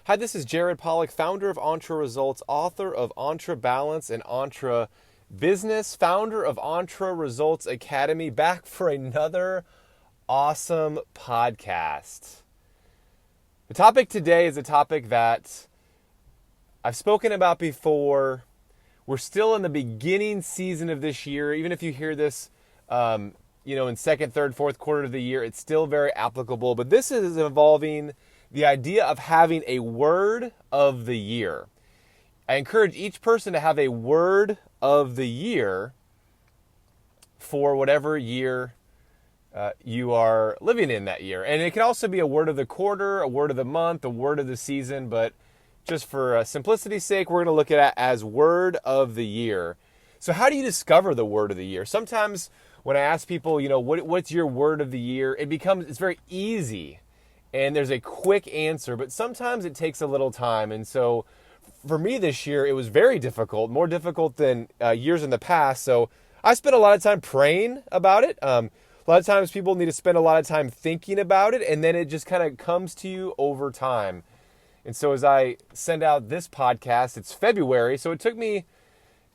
Hi, this is Jared Polak, founder of Entre Results, author of Entre Balance and Entre Business, founder of Entre Results Academy, back for another awesome podcast. The topic today is a topic that I've spoken about before. We're still in the beginning season of this year. Even if you hear this, in second, third, fourth quarter of the year, it's still very applicable. But this is involving the idea of having a word of the year. I encourage each person to have a word of the year for whatever year you are living in that year. And it can also be a word of the quarter, a word of the month, a word of the season. But just for simplicity's sake, we're going to look at it as word of the year. So how do you discover the word of the year? Sometimes when I ask people, what's your word of the year, it's very easy. And there's a quick answer, but sometimes it takes a little time. And so for me this year, it was very difficult, more difficult than years in the past. So I spent a lot of time praying about it. A lot of times people need to spend a lot of time thinking about it, and then it just kind of comes to you over time. And so as I send out this podcast, it's February, so it took me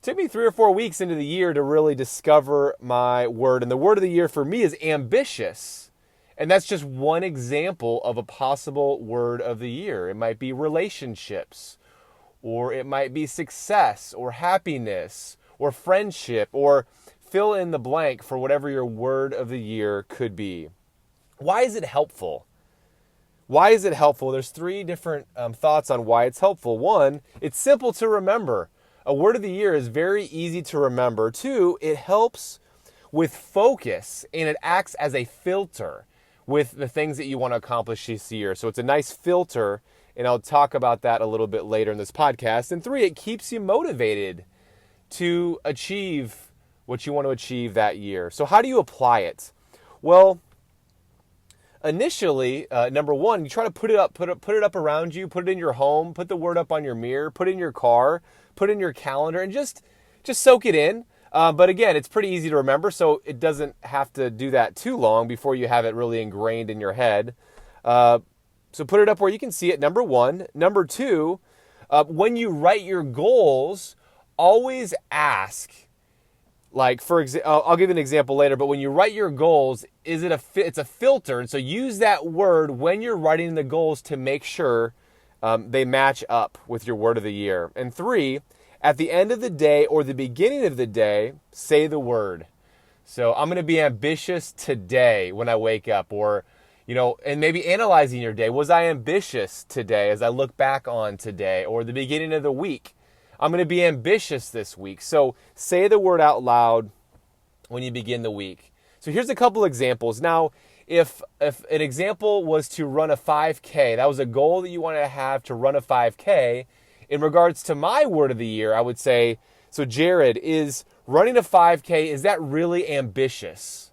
3 or 4 weeks into the year to really discover my word. And the word of the year for me is ambitious. And that's just one example of a possible word of the year. It might be relationships, or it might be success, or happiness, or friendship, or fill in the blank for whatever your word of the year could be. Why is it helpful? Why is it helpful? There's 3 different thoughts on why it's helpful. 1, it's simple to remember. A word of the year is very easy to remember. 2, it helps with focus, and it acts as a filter with the things that you want to accomplish this year. So it's a nice filter, and I'll talk about that a little bit later in this podcast. And 3, it keeps you motivated to achieve what you want to achieve that year. So how do you apply it? Well, initially, number 1, you try to put it up around you, put it in your home, put the word up on your mirror, put it in your car, put it in your calendar, and just soak it in. But again, it's pretty easy to remember, so it doesn't have to do that too long before you have it really ingrained in your head. So put it up where you can see it, number 1. Number 2, when you write your goals, always ask, like, I'll give you an example later, but when you write your goals, it's a filter, and so use that word when you're writing the goals to make sure they match up with your word of the year. And 3, at the end of the day or the beginning of the day, say the word. So I'm going to be ambitious today when I wake up, or, and maybe analyzing your day. Was I ambitious today as I look back on today, or the beginning of the week? I'm going to be ambitious this week. So say the word out loud when you begin the week. So here's a couple examples. Now, if an example was to run a 5K, that was a goal that you wanted to have to run a 5K. In regards to my word of the year, I would say, so Jared, is running a 5K, is that really ambitious?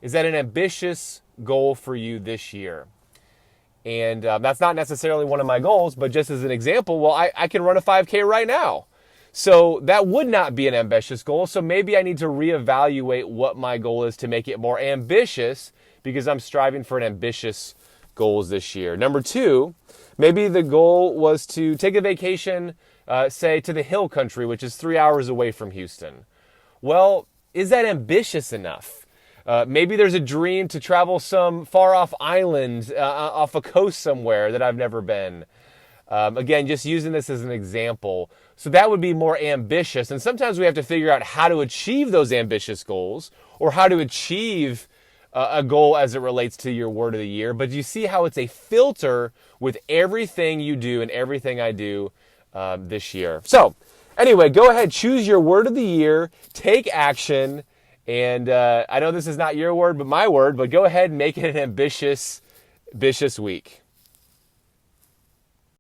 Is that an ambitious goal for you this year? And that's not necessarily one of my goals, but just as an example, well, I can run a 5K right now. So that would not be an ambitious goal. So maybe I need to reevaluate what my goal is to make it more ambitious, because I'm striving for an ambitious goals this year. Number 2, maybe the goal was to take a vacation, say, to the hill country, which is 3 hours away from Houston. Well, is that ambitious enough? Maybe there's a dream to travel some far-off island off a coast somewhere that I've never been. Again, just using this as an example. So that would be more ambitious. And sometimes we have to figure out how to achieve those ambitious goals, or how to achieve a goal as it relates to your word of the year. But you see how it's a filter with everything you do and everything I do this year. So anyway, go ahead, choose your word of the year, take action. And I know this is not your word, but my word, but go ahead and make it an ambitious week.